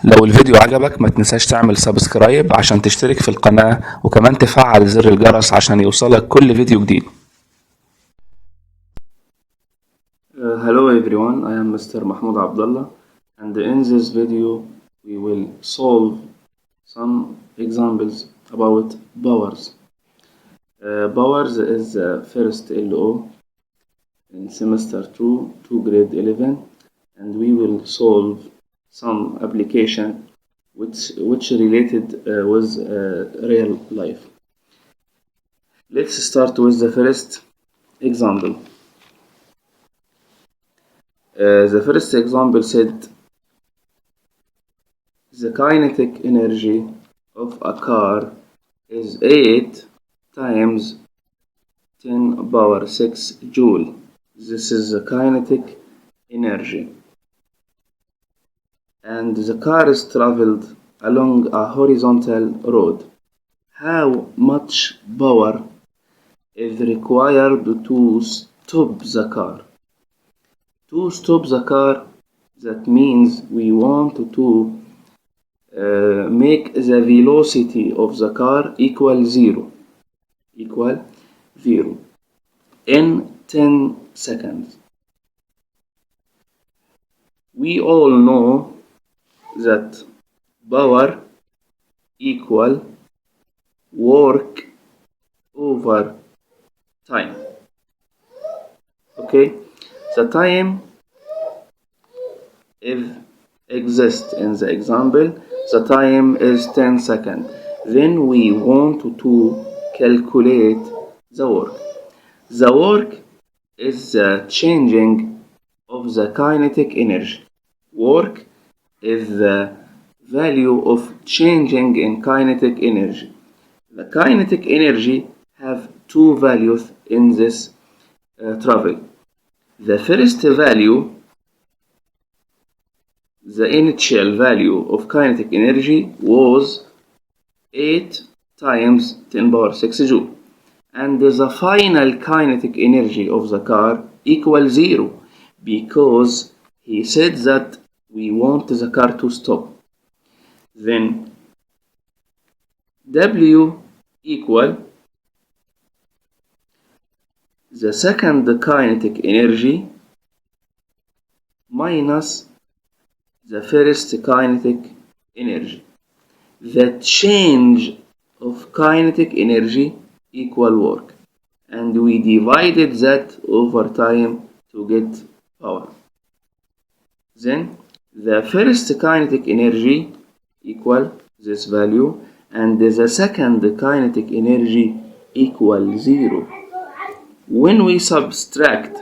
لو الفيديو عجبك ما تنساش تعمل سبسكرايب عشان تشترك في القناة، وكمان تفعل زر الجرس عشان يوصلك كل فيديو جديد. Hello everyone, I am Mr.Mahmoud.Abdallah, and in this video we will solve some examples about powers. Powers is the first LO in semester 2 to grade 11, and we will solve some application which related with real life. Let's start with the first example. The first example said the kinetic energy of a car is 8 times 10 power 6 joule. This is the kinetic energy. And the car is traveled along a horizontal road. How much power is required to stop the car? To stop the car, that means we want to make the velocity of the car equal zero in 10 seconds. We all know that power equal work over time. Okay, the time if exists in the example, the time is 10 seconds. Then we want to calculate the work. The work is the changing of the kinetic energy. Work is the value of changing in kinetic energy. The kinetic energy have two values in this travel. The first value, the initial value of kinetic energy was 8 times 10 power 6 joule, and the final kinetic energy of the car equals 0, because he said that we want the car to stop. Then W equal the second kinetic energy minus the first kinetic energy. The change of kinetic energy equal work, and we divided that over time to get power. Then the first kinetic energy equal this value, and the second kinetic energy equal 0. When we subtract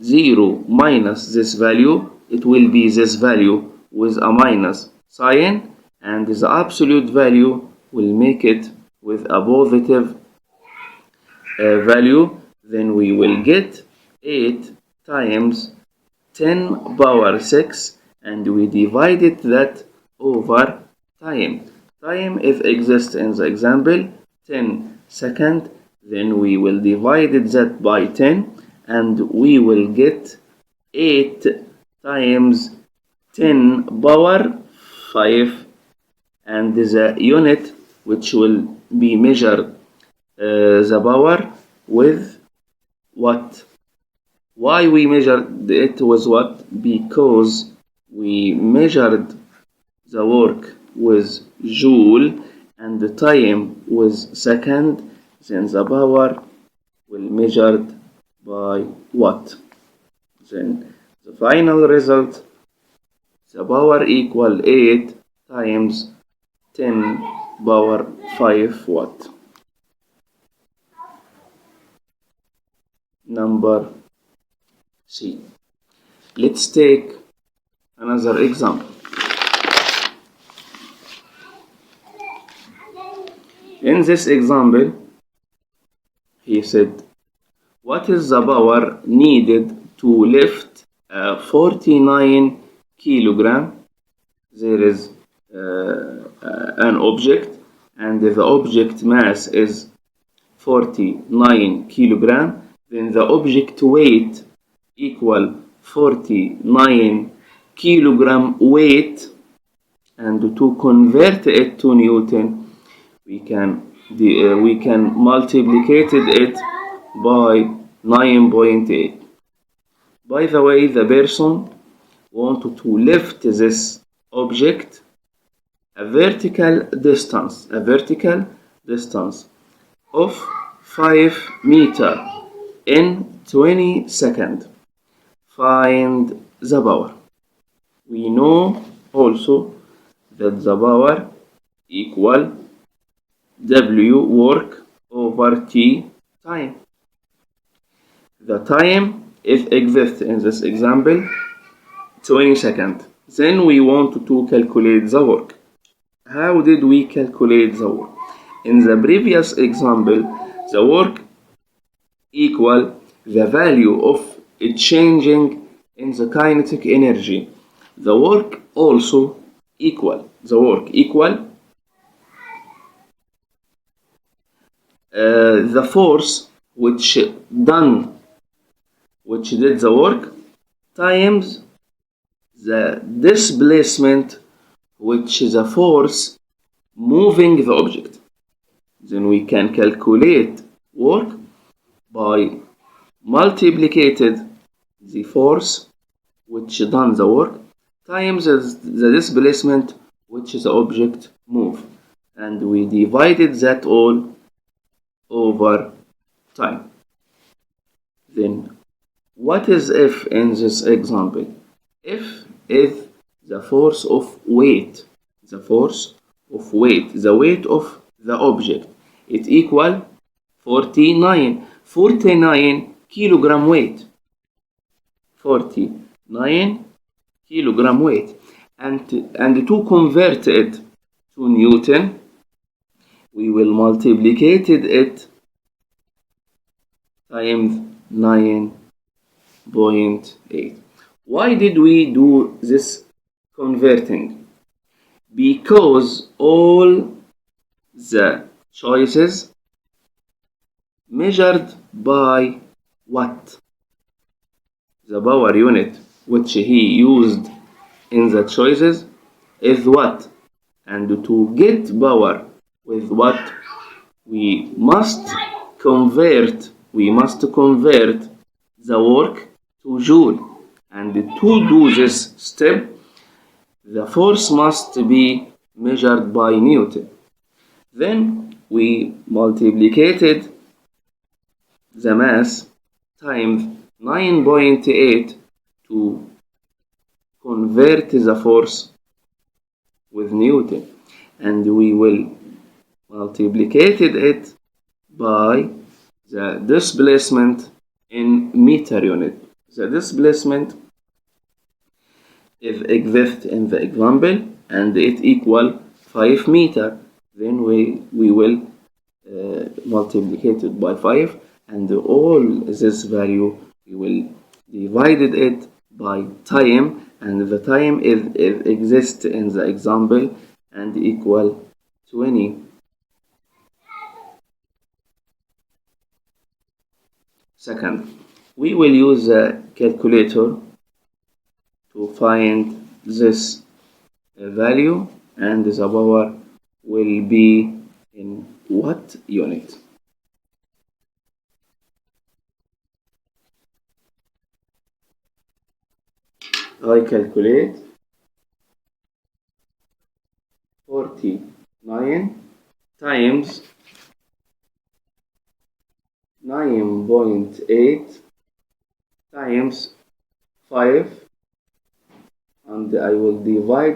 0 minus this value, it will be this value with a minus sign, and the absolute value will make it with a positive value. Then we will get 8 times 10 power 6, and we divided that over time. Time if exists in the example 10 seconds, then we will divide that by 10, and we will get 8 times 10 power 5, and the unit which will be measured the power with watt. Why we measured it with watt? Because we measured the work with joule and the time with second, then the power will measured by watt. Then the final result, the power equal 8 times 10 power 5 watt. Number C. Let's take another example. In this example, he said, what is the power needed to lift a 49 kilogram? There is an object, and the object mass is 49 kilogram. Then the object weight equal 49 kilogram weight and to convert it to Newton, we can multiplicate it by 9.8. By the way, the person wanted to lift this object a vertical distance of 5 meters in 20 seconds. Find the power. We know also that the power equal W work over T time. The time is exists in this example 20 seconds. Then we want to calculate the work. How did we calculate the work? In the previous example, the work equal the value of it changing in the kinetic energy. The work also equal the force which did the work times the displacement, which is a force moving the object. Then we can calculate work by multiplicated the force which done the work times the displacement which the object move, and we divided that all over time. Then what is F in this example? F is the force of weight, the weight of the object. It equal 49 kilogram weight. 49 kilogram weight. And to convert it to Newton, we will multiplicate it times 9.8. Why did we do this converting? Because all the choices measured by watt. The power unit which he used in the choices is watt, and to get power with watt we must convert the work to joule, and to do this step the force must be measured by Newton. Then we multiplicated the mass times 9.8 to convert the force with Newton, and we will multiplicate it by the displacement in meter unit. The displacement is exist in the example and it equal 5 meter. Then we will multiplicate it by 5, and all this value we will divide it by time, and the time is exists in the example and equal 20 seconds. We will use a calculator to find this value, and the power will be in watt unit. I calculate 49 times 9.8 times 5, and I will divide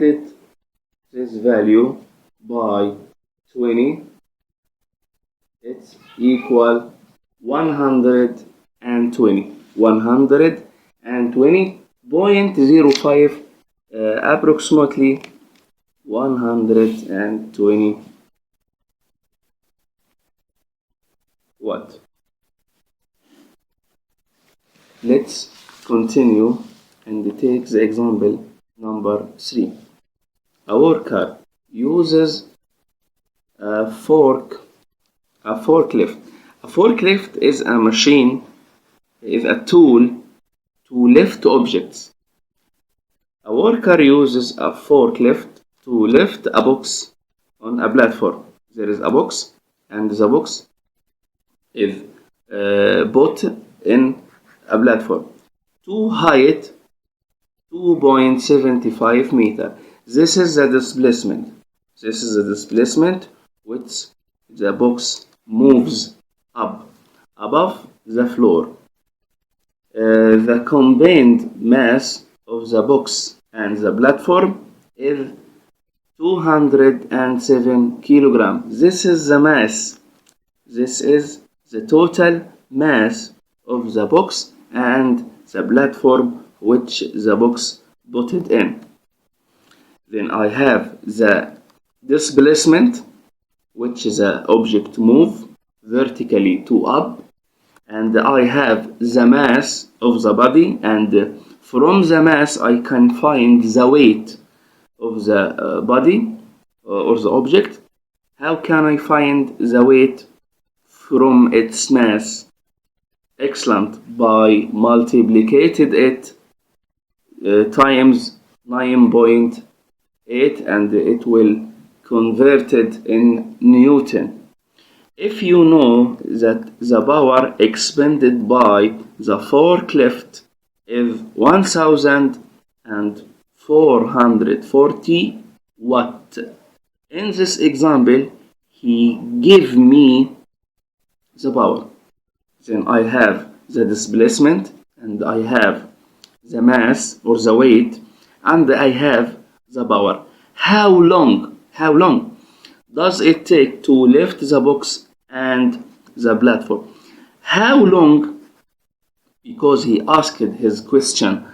this value by 20. It's equal 120.05, approximately 120 watt. Let's continue and take the example number 3. A worker uses a forklift. A forklift is a machine, is a tool to lift objects. A worker uses a forklift to lift a box on a platform. There is a box, and the box is put in a platform. To height 2.75 meter. This is the displacement. This is the displacement which the box moves up above the floor. The combined mass of the box and the platform is 207 kilograms. This is the mass. This is the total mass of the box and the platform which the box put it in. Then I have the displacement, which is the object move vertically to up, and I have the mass of the body, and from the mass I can find the weight of the body or the object. How can I find the weight from its mass? Excellent, by multiplicated it times 9.8, and it will convert it in Newton. If you know that the power expended by the forklift is 1440 watt. In this example, he gave me the power. Then I have the displacement, and I have the mass or the weight, and I have the power. How long does it take to lift the box and the platform? How long? Because he asked his question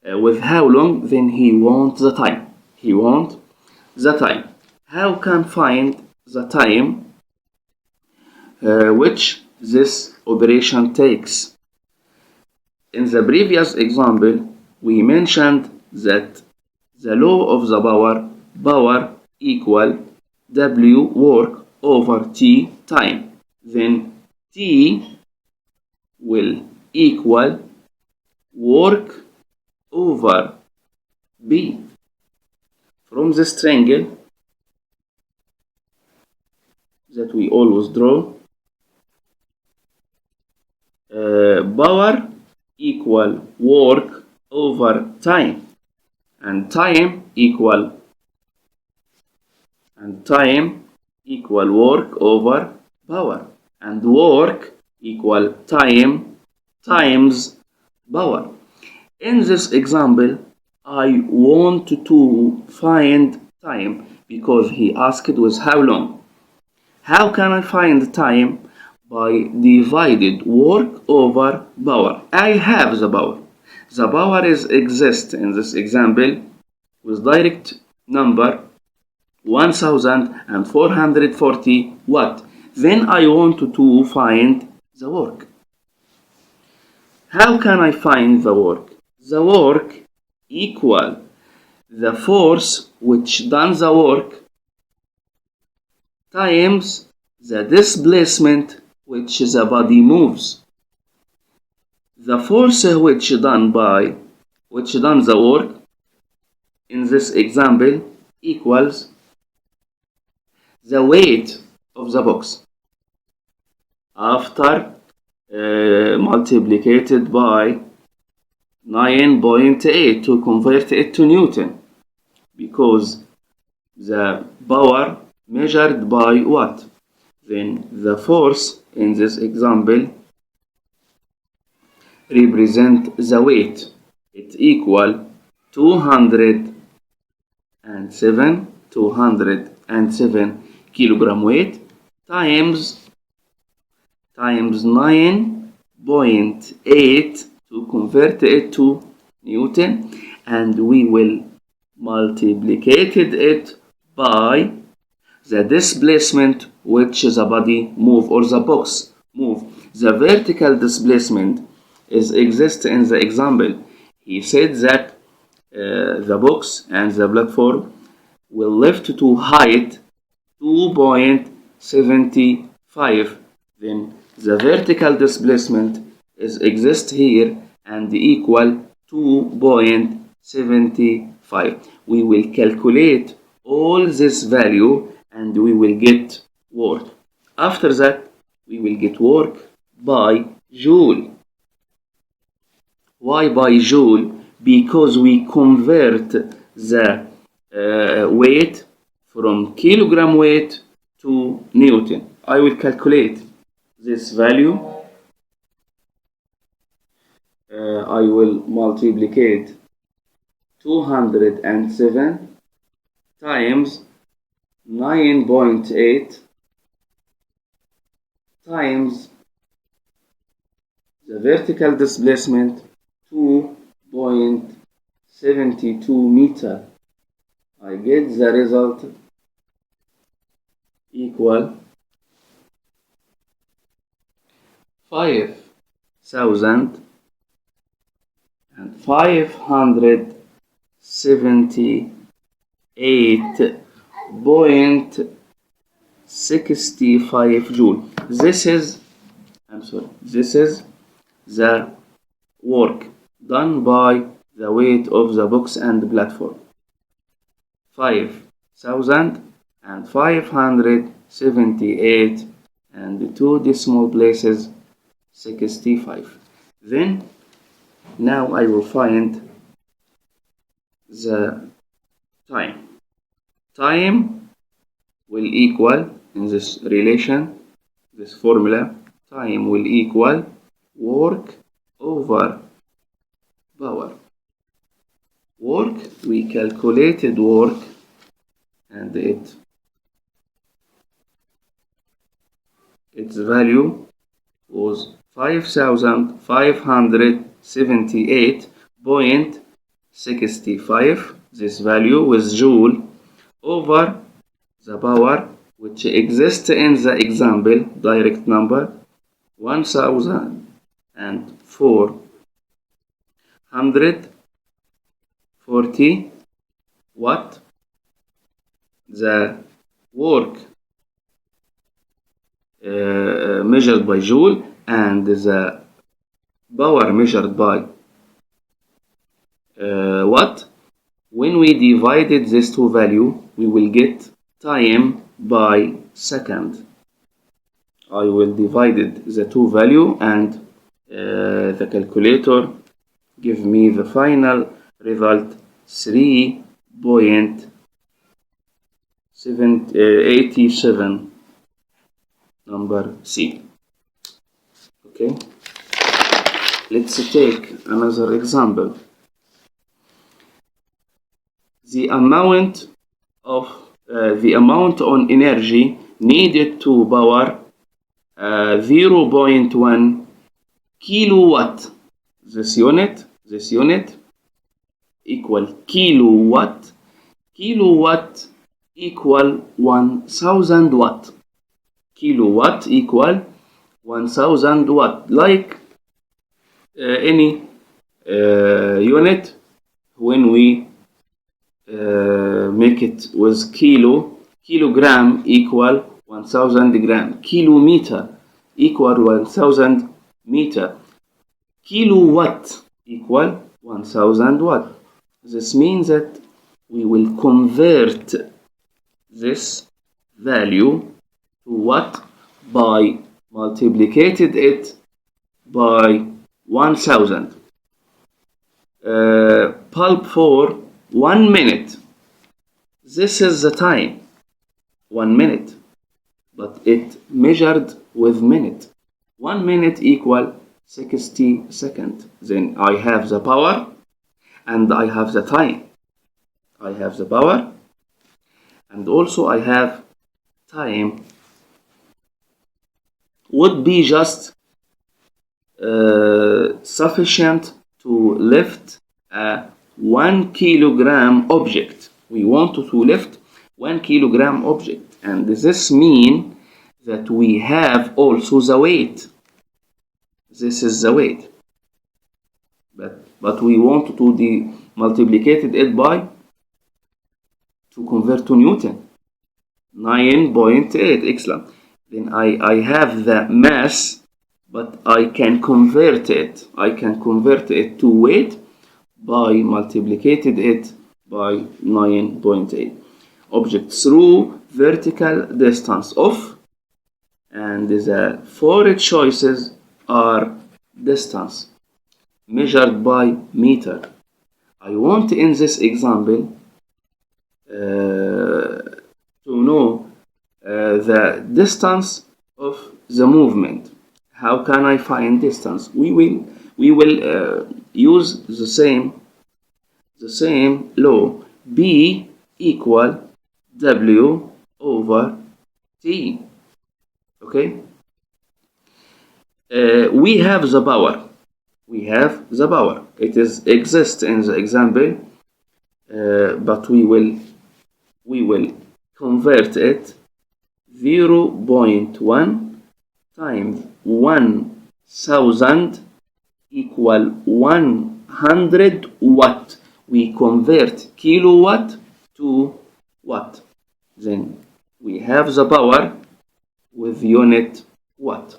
with how long, then he wants the time. He wants the time. How can find the time which this operation takes? In the previous example, we mentioned that the law of the power equal W work over T time. Then T will equal work over B. From this triangle that we always draw, power equal work over time, and time equal work over power, and work equal time times power. In this example, I want to find time because he asked with how long. How can I find time? By divided work over power. I have the power. The power is exist in this example with direct number 1440 watt. Then I want to find the work. How can I find the work? The work equal the force which done the work times the displacement which the body moves. The force which done the work in this example equals the weight of the box after multiplied by 9.8 to convert it to Newton, because the power measured by what? Then the force in this example represent the weight. It equal 207 kilogram weight times 9.8 to convert it to Newton, and we will multiplicated it by the displacement which the body move or the box move. The vertical displacement is exist in the example. He said that the box and the platform will lift to height 2.75. Then the vertical displacement is exist here and equal 2.75. We will calculate all this value and we will get work. After that, we will get work by joule. Why by joule? Because we convert the weight from kilogram weight to Newton. I will calculate this value. I will multiply 207 times 9.8 times the vertical displacement 2.72 meter. I get the result equal 5,578.65 joule. This is the work done by the weight of the box and platform. 5,578 and 2 decimal places 65. Then now I will find the time. Time will equal, in this relation, this formula, time will equal work over power. Work, we calculated work and its value was 5,578.65. This value with joule over the power which exists in the example, direct number 1,440 watt. The work measured by joule and the power measured by watt. When we divided these two values, we will get time by second. I will divide the two values and the calculator give me the final result 3.87, number C. Okay, let's take another example. The amount on energy needed to power 0.1 kilowatt. This unit equal kilowatt. Kilowatt equal 1000 watt. Kilowatt equal 1000 watt. Like any unit, when we make it with kilogram equal 1000 gram, kilometer equal 1000 meter, kilowatt equal 1000 watt. This means that we will convert this value to watt by multiplicated it by 1000. Pulp for 1 minute. This is the time, 1 minute, but it measured with minute. 1 minute equal 60 seconds. Then I have the power and I have the time. I have the power and also I have time. Would be just sufficient to lift a 1 kilogram object. We want to lift 1 kilogram object, and this means that we have also the weight. This is the weight, but we want to multiplicated it by to convert to Newton. 9.8. Excellent. Then I have the mass, but I can convert it. I can convert it to weight by multiplicated it by 9.8. object through vertical distance of, and the four choices are distance measured by meter. I want in this example to know the distance of the movement. How can I find distance? We will use the same law. B equal W over T. Okay. We have the power. We have the power. It is exists in the example, but we will convert it 0.1 times 1000 equal 100 watt. We convert kilowatt to watt. Then we have the power with unit watt.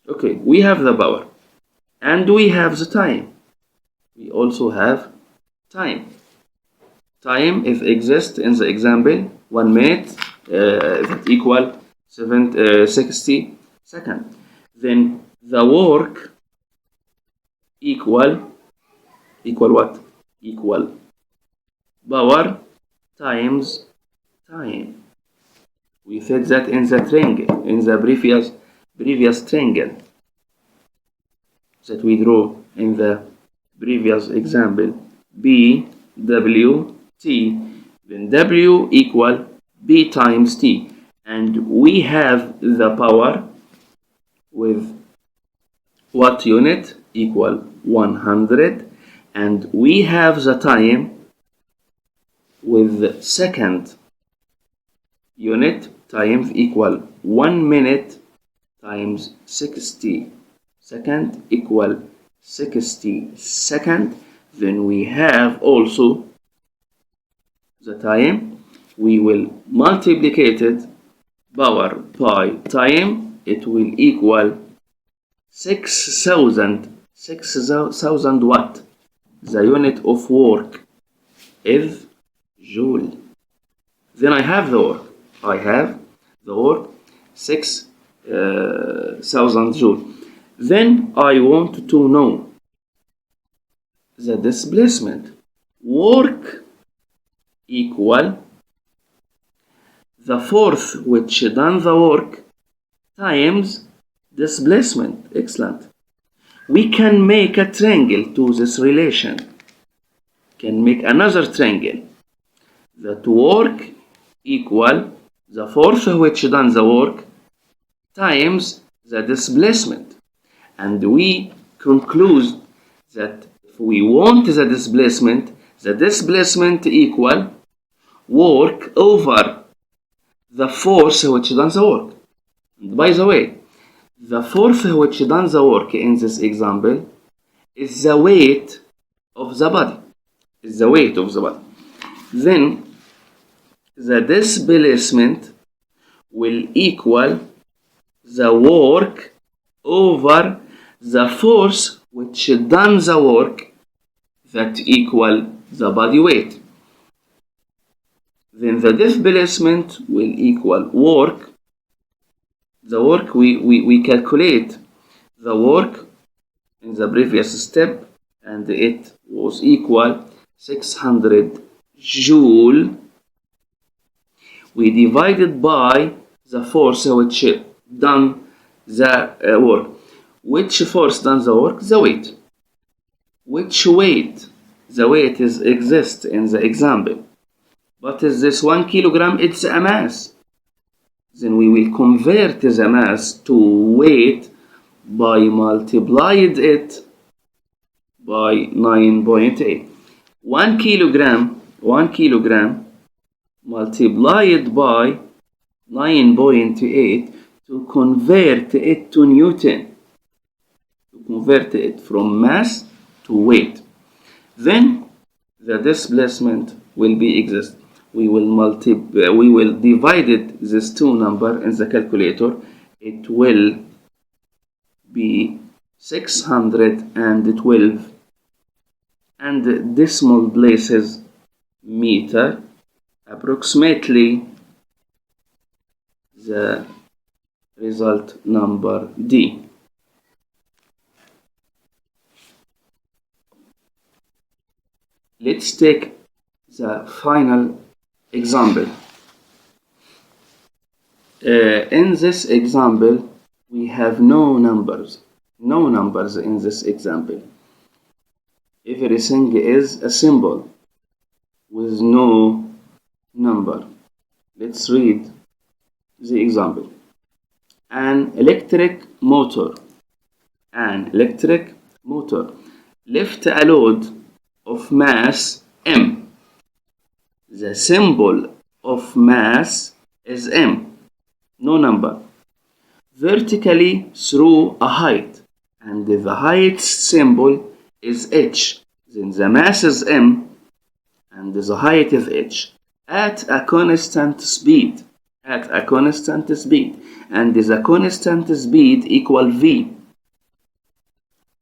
Okay, we have the power and we have the time. We also have time. Time if exists in the example 1 minute that equal 60 seconds. Then the work equal what? Equal power times time. We said that in the triangle, in the previous triangle that we drew in the previous example. B W T, then W equal B times T, and we have the power with watt unit equal 100, and we have the time with the second unit, time equal 1 minute times 60 second equal 60 second. Then we have also the time. We will multiplicate it power by time. It will equal 6,000 watt. The unit of work is joule. Then I have the work. 6,000 joule. Then I want to know the displacement. Work equal the force which done the work times displacement. Excellent. We can make a triangle to this relation. Can make another triangle. That work equal the force which done the work times the displacement. And we conclude that if we want the displacement equal work over the force which done the work. And by the way, the force which done the work in this example is the weight of the body. Then the displacement will equal the work over the force which done the work, that equal the body weight. Then the displacement will equal work. The work we calculate the work in the previous step, and it was equal 600 joule. We divided by the force which done the work. Which force done the work? The weight. Which weight? The weight exists in the example. But is this 1 kilogram? It's a mass. Then we will convert the mass to weight by multiplied it by 9.8. 1 kilogram multiplied by 9.8 to convert it to Newton. To convert it from mass to weight. Then the displacement will be exist. We will divide this two number in the calculator. It will be 612 and decimal places meter. approximately the result number D. Let's take the final example. In this example, we have no numbers in this example. Everything is a symbol with no number. Let's read the example. An electric motor lift a load of mass m. The symbol of mass is m, no number, vertically through a height, and the height symbol is h. Then the mass is m and the height is h at a constant speed. And the constant speed equal v.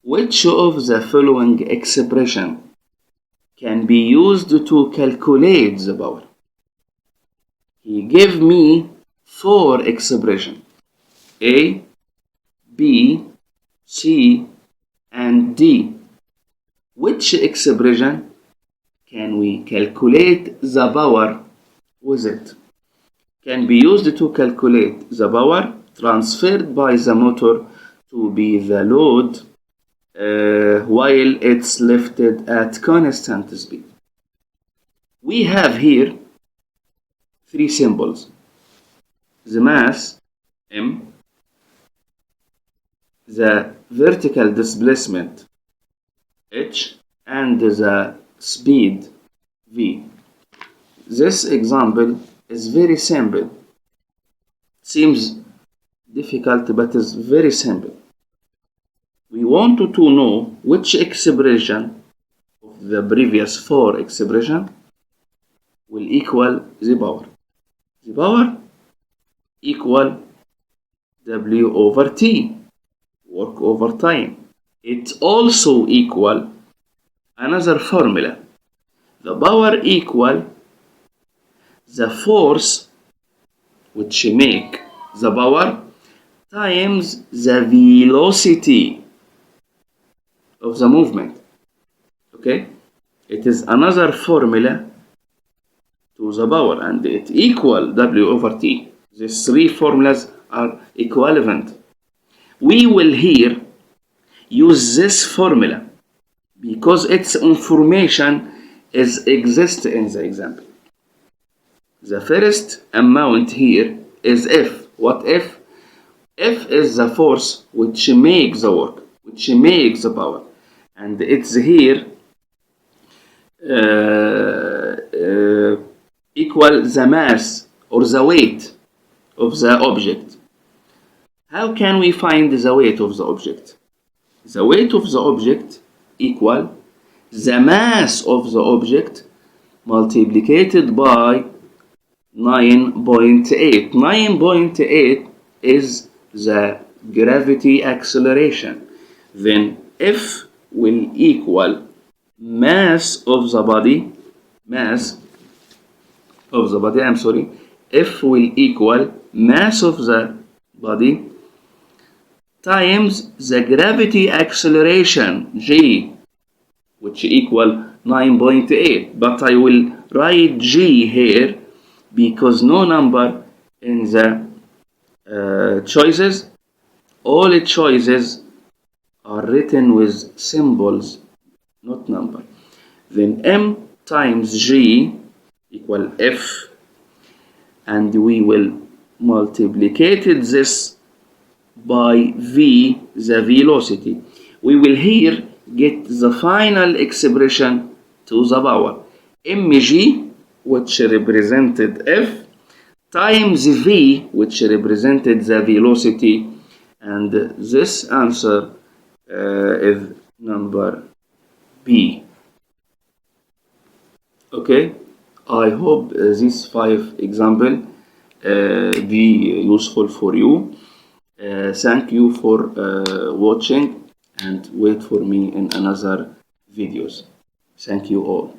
Which of the following expression can be used to calculate the power? He gave me 4 expressions: A, B, C, and D. Which expression can we calculate the power with it? Can be used to calculate the power transferred by the motor to be the load while it's lifted at constant speed. We have here 3 symbols: the mass m, the vertical displacement h, and the speed v. This example is very simple. Seems difficult, but is very simple. We want to know which expression of the previous 4 expressions will equal the power. The power equal W over T, work over time. It also equal another formula. The power equal the force which make the power times the velocity of the movement. Okay, it is another formula to the power, and it equal W over T. These 3 formulas are equivalent. We will here use this formula because its information is exist in the example. The first amount here is F. What F? F is the force which makes the work, which makes the power, and it's here equal the mass or the weight of the object. How can we find the weight of the object? The weight of the object equal the mass of the object multiplied by 9.8. 9.8 is the gravity acceleration. Then F will equal mass of the body, F will equal mass of the body times the gravity acceleration, G, which equal 9.8. But I will write G here because no number in the choices. All choices are written with symbols, not number. Then M times G equal F, and we will multiply this by V, the velocity. We will here get the final expression to the power mg, which represented F, times V, which represented the velocity, and this answer is number B. Okay, I hope these 5 examples be useful for you. Thank you for watching, and wait for me in another videos. Thank you all.